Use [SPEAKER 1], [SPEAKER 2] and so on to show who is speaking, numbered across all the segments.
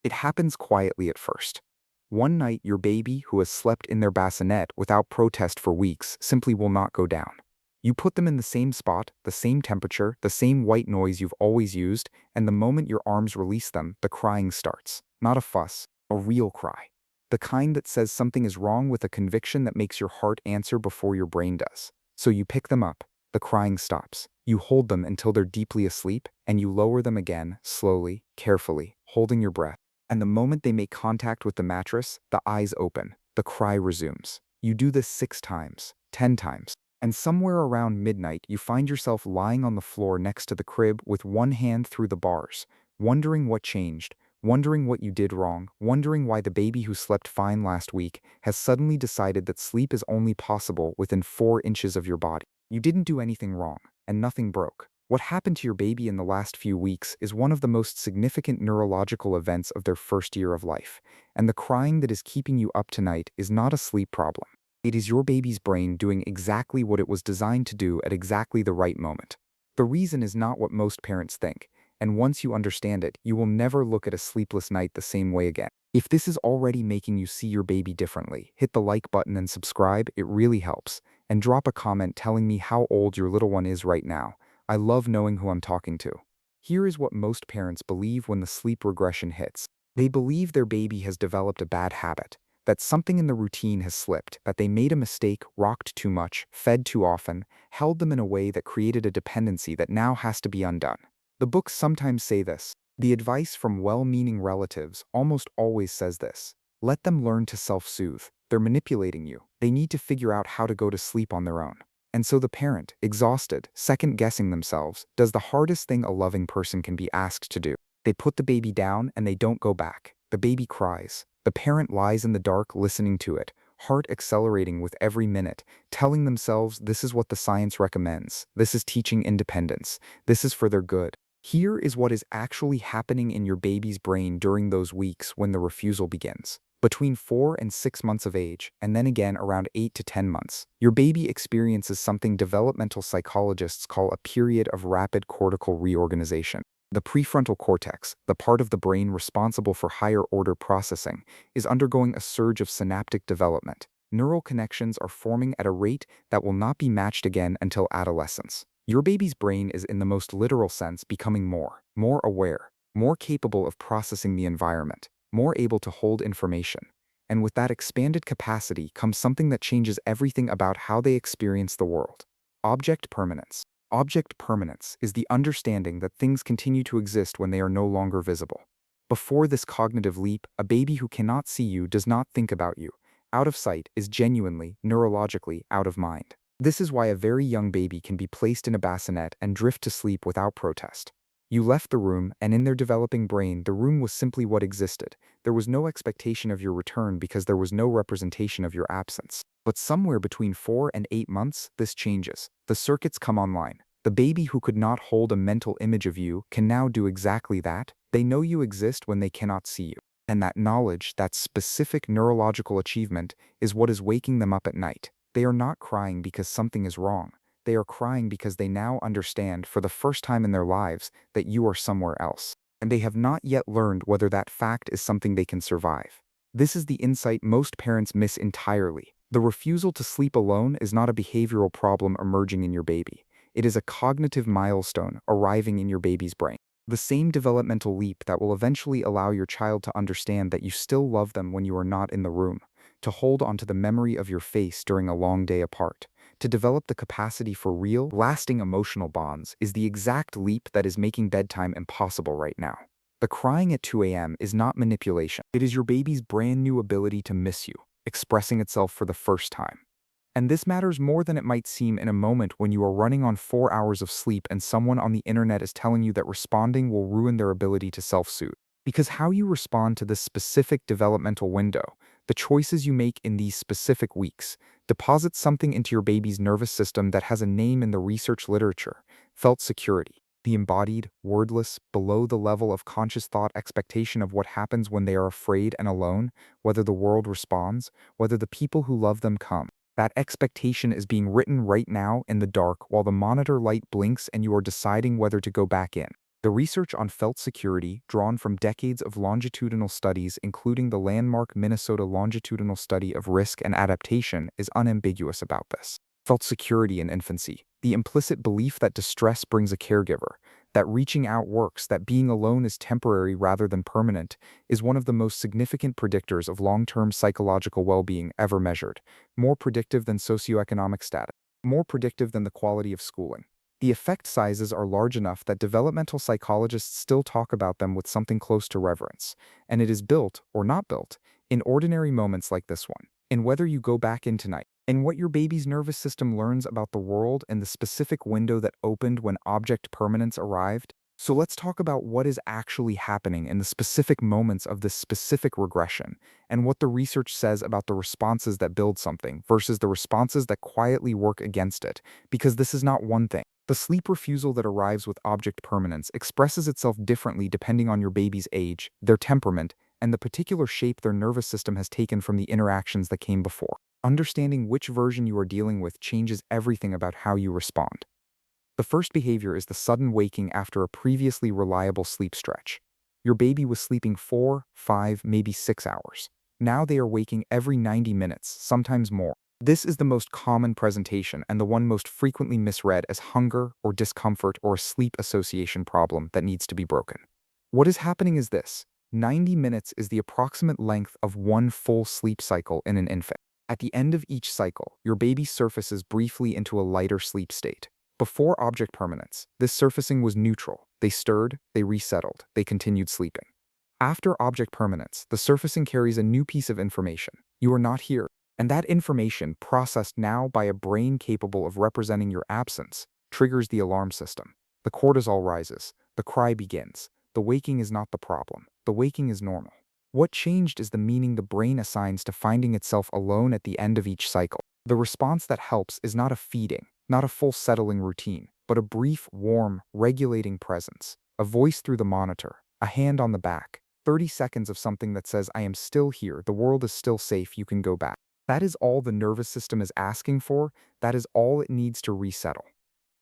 [SPEAKER 1] It happens quietly at first. One night, your baby, who has slept in their bassinet without protest for weeks, simply will not go down. You put them in the same spot, the same temperature, the same white noise you've always used, and the moment your arms release them, the crying starts. Not a fuss, a real cry. The kind that says something is wrong with a conviction that makes your heart answer before your brain does. So you pick them up. The crying stops. You hold them until they're deeply asleep, and you lower them again, slowly, carefully, holding your breath. And the moment they make contact with the mattress, the eyes open. The cry resumes. You do this 6 times, 10 times. And somewhere around midnight, you find yourself lying on the floor next to the crib with one hand through the bars, wondering what changed, wondering what you did wrong, wondering why the baby who slept fine last week has suddenly decided that sleep is only possible within 4 inches of your body. You didn't do anything wrong, and nothing broke. What happened to your baby in the last few weeks is one of the most significant neurological events of their first year of life, and the crying that is keeping you up tonight is not a sleep problem. It is your baby's brain doing exactly what it was designed to do at exactly the right moment. The reason is not what most parents think, and once you understand it, you will never look at a sleepless night the same way again. If this is already making you see your baby differently, hit the like button and subscribe, it really helps, and drop a comment telling me how old your little one is right now. I love knowing who I'm talking to. Here is what most parents believe when the sleep regression hits. They believe their baby has developed a bad habit, that something in the routine has slipped, that they made a mistake, rocked too much, fed too often, held them in a way that created a dependency that now has to be undone. The books sometimes say this. The advice from well-meaning relatives almost always says this. Let them learn to self-soothe. They're manipulating you. They need to figure out how to go to sleep on their own. And so the parent, exhausted, second-guessing themselves, does the hardest thing a loving person can be asked to do. They put the baby down and they don't go back. The baby cries. The parent lies in the dark listening to it, heart accelerating with every minute, telling themselves this is what the science recommends. This is teaching independence. This is for their good. Here is what is actually happening in your baby's brain during those weeks when the refusal begins. Between 4 and 6 months of age, and then again around 8 to 10 months, your baby experiences something developmental psychologists call a period of rapid cortical reorganization. The prefrontal cortex, the part of the brain responsible for higher-order processing, is undergoing a surge of synaptic development. Neural connections are forming at a rate that will not be matched again until adolescence. Your baby's brain is in the most literal sense becoming more aware, more capable of processing the environment, more able to hold information. And with that expanded capacity comes something that changes everything about how they experience the world. Object permanence. Object permanence is the understanding that things continue to exist when they are no longer visible. Before this cognitive leap, a baby who cannot see you does not think about you. Out of sight is genuinely, neurologically, out of mind. This is why a very young baby can be placed in a bassinet and drift to sleep without protest. You left the room, and in their developing brain, the room was simply what existed. There was no expectation of your return because there was no representation of your absence. But somewhere between 4 and 8 months, this changes. The circuits come online. The baby who could not hold a mental image of you can now do exactly that. They know you exist when they cannot see you. And that knowledge, that specific neurological achievement, is what is waking them up at night. They are not crying because something is wrong. They are crying because they now understand for the first time in their lives that you are somewhere else. And they have not yet learned whether that fact is something they can survive. This is the insight most parents miss entirely. The refusal to sleep alone is not a behavioral problem emerging in your baby. It is a cognitive milestone arriving in your baby's brain. The same developmental leap that will eventually allow your child to understand that you still love them when you are not in the room, to hold onto the memory of your face during a long day apart, to develop the capacity for real, lasting emotional bonds is the exact leap that is making bedtime impossible right now. The crying at 2 a.m. is not manipulation. It is your baby's brand new ability to miss you, expressing itself for the first time. And this matters more than it might seem in a moment when you are running on 4 hours of sleep and someone on the internet is telling you that responding will ruin their ability to self-soothe. Because how you respond to this specific developmental window, the choices you make in these specific weeks, deposit something into your baby's nervous system that has a name in the research literature: felt security. The embodied, wordless, below the level of conscious thought expectation of what happens when they are afraid and alone, whether the world responds, whether the people who love them come. That expectation is being written right now in the dark while the monitor light blinks and you are deciding whether to go back in. The research on felt security, drawn from decades of longitudinal studies including the landmark Minnesota longitudinal study of risk and adaptation, is unambiguous about this. Felt security in infancy, the implicit belief that distress brings a caregiver, that reaching out works, that being alone is temporary rather than permanent, is one of the most significant predictors of long-term psychological well-being ever measured, more predictive than socioeconomic status, more predictive than the quality of schooling. The effect sizes are large enough that developmental psychologists still talk about them with something close to reverence, and it is built, or not built, in ordinary moments like this one, in whether you go back in tonight, in what your baby's nervous system learns about the world and the specific window that opened when object permanence arrived. So let's talk about what is actually happening in the specific moments of this specific regression, and what the research says about the responses that build something versus the responses that quietly work against it, because this is not one thing. The sleep refusal that arrives with object permanence expresses itself differently depending on your baby's age, their temperament, and the particular shape their nervous system has taken from the interactions that came before. Understanding which version you are dealing with changes everything about how you respond. The first behavior is the sudden waking after a previously reliable sleep stretch. Your baby was sleeping 4, 5, maybe 6 hours. Now they are waking every 90 minutes, sometimes more. This is the most common presentation and the one most frequently misread as hunger or discomfort or a sleep association problem that needs to be broken. What is happening is this: 90 minutes is the approximate length of one full sleep cycle in an infant. At the end of each cycle, your baby surfaces briefly into a lighter sleep state. Before object permanence, this surfacing was neutral. They stirred, they resettled, they continued sleeping. After object permanence, the surfacing carries a new piece of information. You are not here. And that information, processed now by a brain capable of representing your absence, triggers the alarm system. The cortisol rises. The cry begins. The waking is not the problem. The waking is normal. What changed is the meaning the brain assigns to finding itself alone at the end of each cycle. The response that helps is not a feeding, not a full settling routine, but a brief, warm, regulating presence. A voice through the monitor, a hand on the back, 30 seconds of something that says, "I am still here, the world is still safe, you can go back." That is all the nervous system is asking for. That is all it needs to resettle.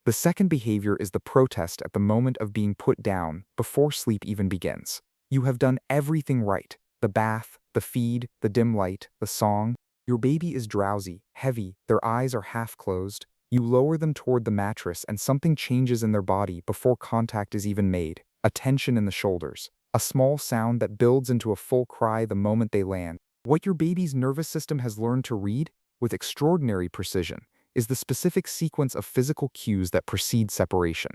[SPEAKER 1] The second behavior is the protest at the moment of being put down, before sleep even begins. You have done everything right. The bath, the feed, the dim light, the song. Your baby is drowsy, heavy, their eyes are half closed. You lower them toward the mattress and something changes in their body before contact is even made. A tension in the shoulders. A small sound that builds into a full cry the moment they land. What your baby's nervous system has learned to read, with extraordinary precision, is the specific sequence of physical cues that precede separation.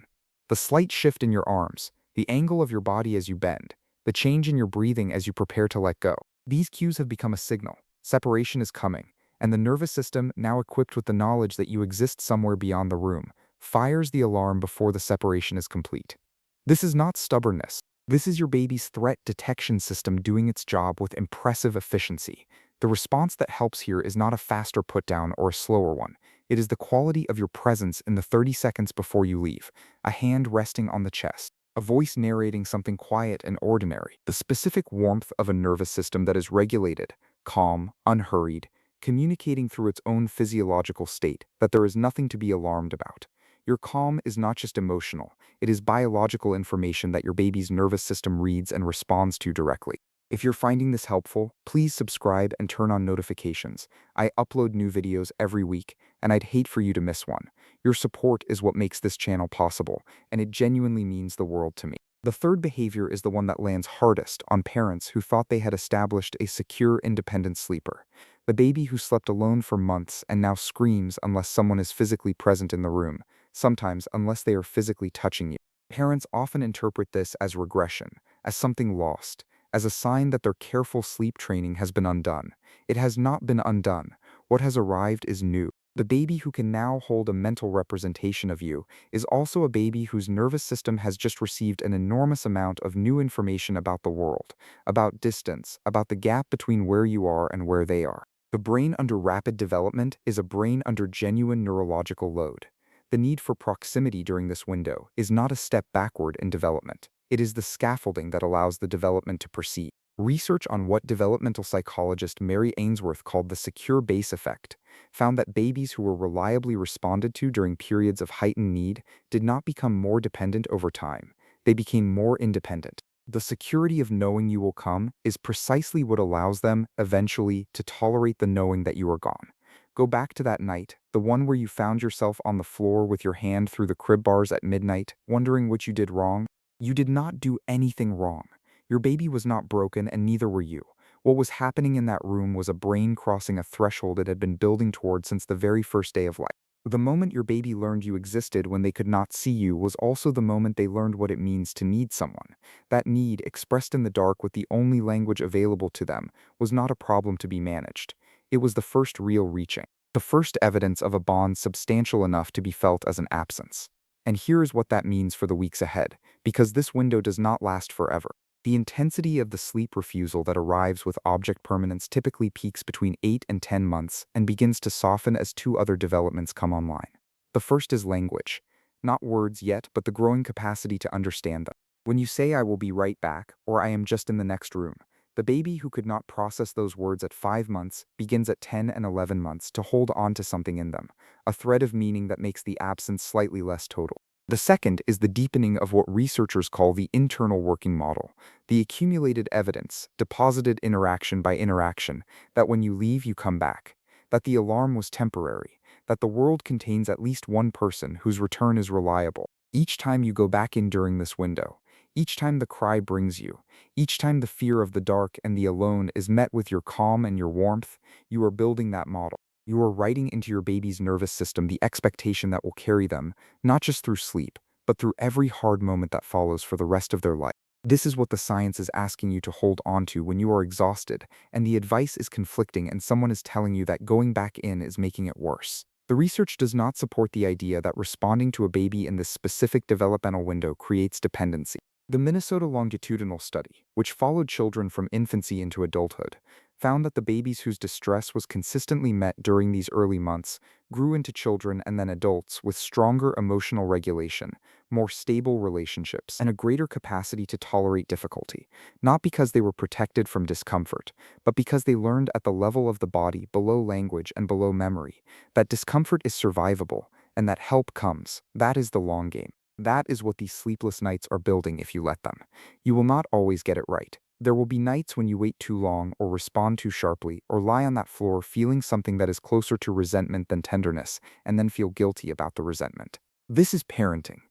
[SPEAKER 1] The slight shift in your arms, the angle of your body as you bend, the change in your breathing as you prepare to let go. These cues have become a signal. Separation is coming, and the nervous system, now equipped with the knowledge that you exist somewhere beyond the room, fires the alarm before the separation is complete. This is not stubbornness. This is your baby's threat detection system doing its job with impressive efficiency. The response that helps here is not a faster putdown or a slower one. It is the quality of your presence in the 30 seconds before you leave, a hand resting on the chest, a voice narrating something quiet and ordinary, the specific warmth of a nervous system that is regulated, calm, unhurried, communicating through its own physiological state that there is nothing to be alarmed about. Your calm is not just emotional, it is biological information that your baby's nervous system reads and responds to directly. If you're finding this helpful, please subscribe and turn on notifications. I upload new videos every week, and I'd hate for you to miss one. Your support is what makes this channel possible, and it genuinely means the world to me. The third behavior is the one that lands hardest on parents who thought they had established a secure, independent sleeper. The baby who slept alone for months and now screams unless someone is physically present in the room, sometimes unless they are physically touching you. Parents often interpret this as regression, as something lost, as a sign that their careful sleep training has been undone. It has not been undone. What has arrived is new. The baby who can now hold a mental representation of you is also a baby whose nervous system has just received an enormous amount of new information about the world, about distance, about the gap between where you are and where they are. The brain under rapid development is a brain under genuine neurological load. The need for proximity during this window is not a step backward in development. It is the scaffolding that allows the development to proceed. Research on what developmental psychologist Mary Ainsworth called the secure base effect found that babies who were reliably responded to during periods of heightened need did not become more dependent over time. They became more independent. The security of knowing you will come is precisely what allows them, eventually, to tolerate the knowing that you are gone. Go back to that night, the one where you found yourself on the floor with your hand through the crib bars at midnight, wondering what you did wrong. You did not do anything wrong. Your baby was not broken, and neither were you. What was happening in that room was a brain crossing a threshold it had been building toward since the very first day of life. The moment your baby learned you existed when they could not see you was also the moment they learned what it means to need someone. That need, expressed in the dark with the only language available to them, was not a problem to be managed. It was the first real reaching, the first evidence of a bond substantial enough to be felt as an absence. And here is what that means for the weeks ahead, because this window does not last forever. The intensity of the sleep refusal that arrives with object permanence typically peaks between 8 and 10 months and begins to soften as two other developments come online. The first is language. Not words yet, but the growing capacity to understand them. When you say "I will be right back" or "I am just in the next room," the baby who could not process those words at 5 months begins at 10 and 11 months to hold on to something in them, a thread of meaning that makes the absence slightly less total. The second is the deepening of what researchers call the internal working model, the accumulated evidence, deposited interaction by interaction, that when you leave, you come back, that the alarm was temporary, that the world contains at least one person whose return is reliable. Each time you go back in during this window, each time the cry brings you, each time the fear of the dark and the alone is met with your calm and your warmth, you are building that model. You are writing into your baby's nervous system the expectation that will carry them, not just through sleep, but through every hard moment that follows for the rest of their life. This is what the science is asking you to hold on to when you are exhausted, and the advice is conflicting and someone is telling you that going back in is making it worse. The research does not support the idea that responding to a baby in this specific developmental window creates dependency. The Minnesota Longitudinal Study, which followed children from infancy into adulthood, found that the babies whose distress was consistently met during these early months grew into children and then adults with stronger emotional regulation, more stable relationships, and a greater capacity to tolerate difficulty, not because they were protected from discomfort, but because they learned at the level of the body, below language and below memory, that discomfort is survivable and that help comes. That is the long game. That is what these sleepless nights are building if you let them. You will not always get it right. There will be nights when you wait too long or respond too sharply or lie on that floor feeling something that is closer to resentment than tenderness and then feel guilty about the resentment. This is parenting.